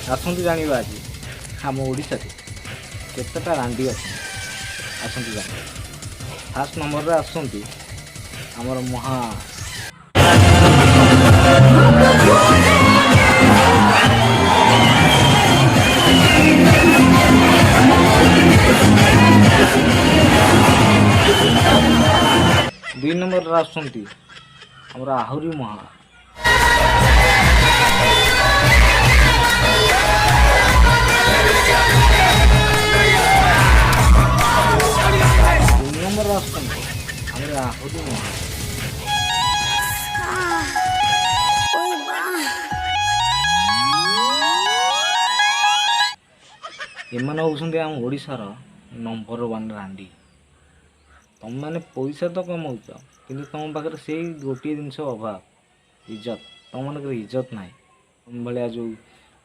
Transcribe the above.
आसतु जानिबा आज आम ओडिशा रे केतेटा रांडी अच्छा आसतु जानिबा। फास्ट नंबर रे आसुंती हमर महा 2 नंबर रे आसुंती हमर आहुरी महा 3 नंबर रे आसुंती हमर आहुरी महा। एମାନେ होउछन्ती आम ओडिशार नंबर 1 रांडी। तुम मैंने पैसा तो कमाउच कि तुम पाखे से गोटे जिनस अभाव इज्जत तुम मन इज्जत ना तुम भाया जो